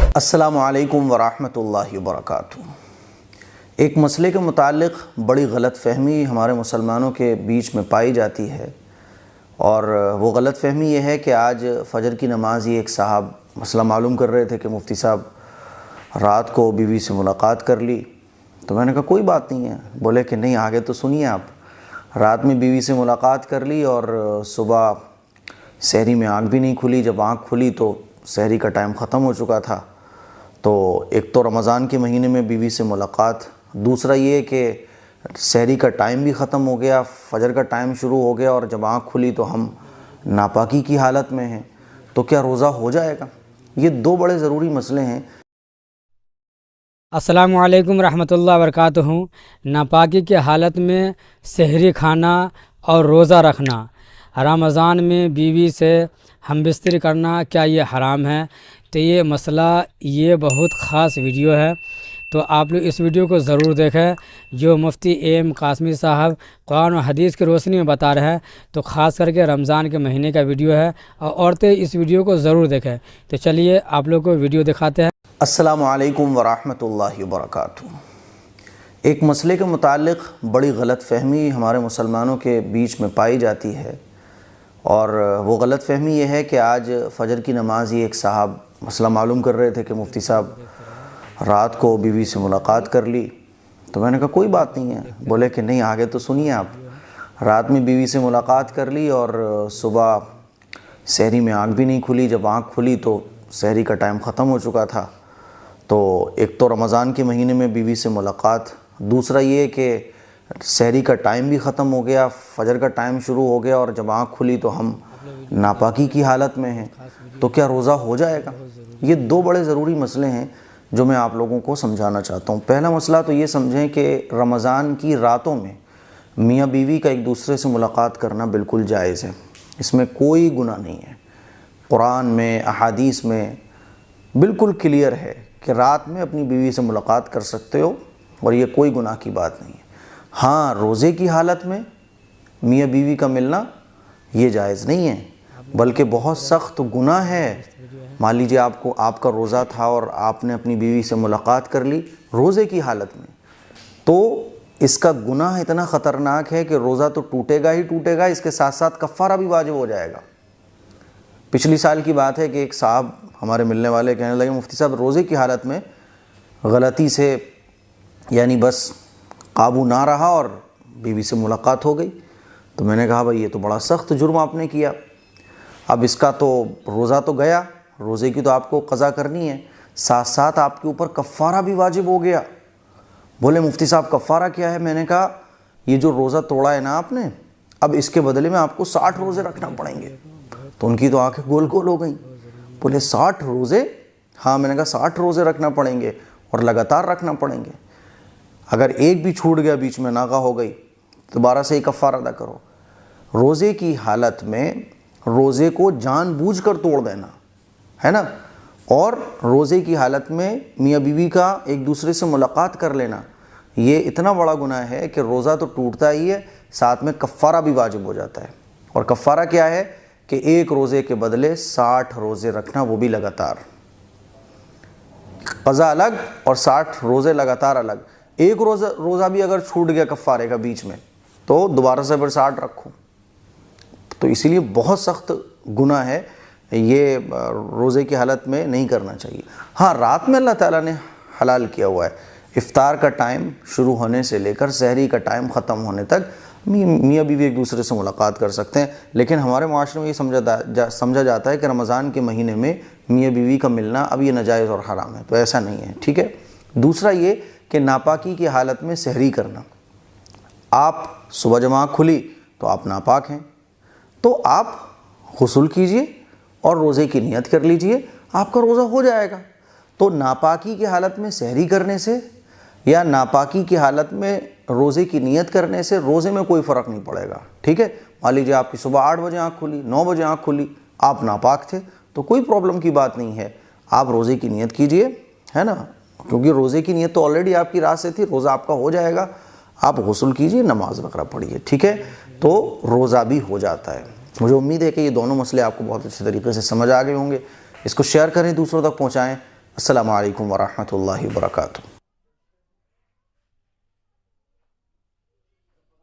السلام علیکم ورحمۃ اللہ وبرکاتہ۔ ایک مسئلے کے متعلق بڑی غلط فہمی ہمارے مسلمانوں کے بیچ میں پائی جاتی ہے، اور وہ غلط فہمی یہ ہے کہ آج فجر کی نماز ہی ایک صاحب مسئلہ معلوم کر رہے تھے کہ مفتی صاحب رات کو بیوی سے ملاقات کر لی۔ تو میں نے کہا کوئی بات نہیں ہے۔ بولے کہ نہیں، آگے تو سنیے آپ، رات میں بیوی سے ملاقات کر لی اور صبح سحری میں آنکھ بھی نہیں کھلی، جب آنکھ کھلی تو سحری کا ٹائم ختم ہو چکا تھا۔ تو ایک تو رمضان کے مہینے میں بیوی سے ملاقات، دوسرا یہ کہ سحری کا ٹائم بھی ختم ہو گیا، فجر کا ٹائم شروع ہو گیا، اور جب آنکھ کھلی تو ہم ناپاکی کی حالت میں ہیں، تو کیا روزہ ہو جائے گا؟ یہ دو بڑے ضروری مسئلے ہیں۔ السلام علیکم ورحمۃ اللہ وبرکاتہ۔ ناپاکی کی حالت میں سحری کھانا اور روزہ رکھنا، رمضان میں بیوی سے ہم بستری کرنا، کیا یہ حرام ہے؟ تو یہ مسئلہ، یہ بہت خاص ویڈیو ہے، تو آپ لوگ اس ویڈیو کو ضرور دیکھیں۔ جو مفتی ایم قاسمی صاحب قرآن و حدیث کی روشنی میں بتا رہے ہیں، تو خاص کر کے رمضان کے مہینے کا ویڈیو ہے، اور عورتیں اس ویڈیو کو ضرور دیکھیں۔ تو چلیے آپ لوگ کو ویڈیو دکھاتے ہیں۔ السلام علیکم ورحمۃ اللہ وبرکاتہ۔ ایک مسئلے کے متعلق بڑی غلط فہمی ہمارے مسلمانوں کے بیچ میں پائی جاتی ہے، اور وہ غلط فہمی یہ ہے کہ آج فجر کی نماز ہی ایک صاحب مسئلہ معلوم کر رہے تھے کہ مفتی صاحب رات کو بیوی سے ملاقات کر لی۔ تو میں نے کہا کوئی بات نہیں ہے۔ بولے کہ نہیں، آگے تو سنیے آپ، رات میں بیوی سے ملاقات کر لی اور صبح سحری میں آنکھ بھی نہیں کھلی، جب آنکھ کھلی تو سحری کا ٹائم ختم ہو چکا تھا۔ تو ایک تو رمضان کے مہینے میں بیوی سے ملاقات، دوسرا یہ کہ سحری کا ٹائم بھی ختم ہو گیا، فجر کا ٹائم شروع ہو گیا، اور جب آنکھ کھلی تو ہم ناپاکی کی حالت میں ہیں، تو کیا روزہ ہو جائے گا؟ یہ دو بڑے ضروری مسئلے ہیں جو میں آپ لوگوں کو سمجھانا چاہتا ہوں۔ پہلا مسئلہ تو یہ سمجھیں کہ رمضان کی راتوں میں میاں بیوی کا ایک دوسرے سے ملاقات کرنا بالکل جائز ہے، اس میں کوئی گناہ نہیں ہے۔ قرآن میں، احادیث میں بالکل کلیئر ہے کہ رات میں اپنی بیوی سے ملاقات کر سکتے ہو، اور یہ کوئی گناہ کی بات نہیں ہے۔ ہاں، روزے کی حالت میں میاں بیوی کا ملنا یہ جائز نہیں ہے، بلکہ بہت سخت گناہ ہے۔ مان لیجیے آپ کا روزہ تھا اور آپ نے اپنی بیوی سے ملاقات کر لی روزے کی حالت میں، تو اس کا گناہ اتنا خطرناک ہے کہ روزہ تو ٹوٹے گا ہی ٹوٹے گا، اس کے ساتھ ساتھ کفارہ بھی واجب ہو جائے گا۔ پچھلی سال کی بات ہے کہ ایک صاحب ہمارے ملنے والے کہنے لگے مفتی صاحب روزے کی حالت میں غلطی سے یعنی بس قابو نہ رہا اور بیوی سے ملاقات ہو گئی۔ تو میں نے کہا بھائی یہ تو بڑا سخت جرم آپ نے کیا، اب اس کا تو روزہ تو گیا، روزے کی تو آپ کو قضا کرنی ہے، ساتھ ساتھ آپ کے اوپر کفارہ بھی واجب ہو گیا۔ بولے مفتی صاحب کفارہ کیا ہے؟ میں نے کہا یہ جو روزہ توڑا ہے نا آپ نے، اب اس کے بدلے میں آپ کو 60 روزے رکھنا پڑیں گے۔ تو ان کی تو آنکھیں گول گول ہو گئیں۔ بولے 60 روزے؟ ہاں، میں نے کہا 60 روزے رکھنا پڑیں گے، اور لگاتار رکھنا پڑیں گے۔ اگر ایک بھی چھوٹ گیا، بیچ میں ناغہ ہو گئی، دوبارہ سے ہی کفارہ ادا کرو۔ روزے کی حالت میں روزے کو جان بوجھ کر توڑ دینا ہے نا، اور روزے کی حالت میں میاں بیوی کا ایک دوسرے سے ملاقات کر لینا، یہ اتنا بڑا گناہ ہے کہ روزہ تو ٹوٹتا ہی ہے، ساتھ میں کفارہ بھی واجب ہو جاتا ہے۔ اور کفارہ کیا ہے کہ ایک روزے کے بدلے 60 روزے رکھنا، وہ بھی لگاتار، قضا الگ اور 60 روزے لگاتار الگ۔ ایک روزہ بھی اگر چھوٹ گیا کفارے کا بیچ میں، تو دوبارہ سے پھر 60 رکھو۔ تو اسی لیے بہت سخت گناہ ہے، یہ روزے کی حالت میں نہیں کرنا چاہیے۔ ہاں، رات میں اللہ تعالیٰ نے حلال کیا ہوا ہے، افطار کا ٹائم شروع ہونے سے لے کر سحری کا ٹائم ختم ہونے تک میاں بیوی ایک دوسرے سے ملاقات کر سکتے ہیں، لیکن ہمارے معاشرے میں یہ سمجھا جاتا ہے کہ رمضان کے مہینے میں میاں بیوی کا ملنا اب یہ ناجائز اور حرام ہے، تو ایسا نہیں ہے، ٹھیک ہے۔ دوسرا یہ کہ ناپاکی کی حالت میں سحری کرنا، آپ صبح جب آنکھ کھلی تو آپ ناپاک ہیں، تو آپ غسل کیجئے اور روزے کی نیت کر لیجئے، آپ کا روزہ ہو جائے گا۔ تو ناپاکی کی حالت میں سحری کرنے سے یا ناپاکی کی حالت میں روزے کی نیت کرنے سے روزے میں کوئی فرق نہیں پڑے گا، ٹھیک ہے۔ مان لیجیے آپ کی صبح 8 بجے آنکھ کھلی، 9 بجے آنکھ کھلی، آپ ناپاک تھے، تو کوئی پرابلم کی بات نہیں ہے، آپ روزے کی نیت کیجئے، ہے نا، کیونکہ روزے کی نیت تو آلریڈی آپ کی رات سے تھی، روزہ آپ کا ہو جائے گا، آپ غسل کیجئے، نماز وغیرہ پڑھیے، ٹھیک ہے، تو روزہ بھی ہو جاتا ہے۔ مجھے امید ہے کہ یہ دونوں مسئلے آپ کو بہت اچھے طریقے سے سمجھ آ گئے ہوں گے۔ اس کو شیئر کریں، دوسروں تک پہنچائیں۔ السلام علیکم ورحمۃ اللہ وبرکاتہ۔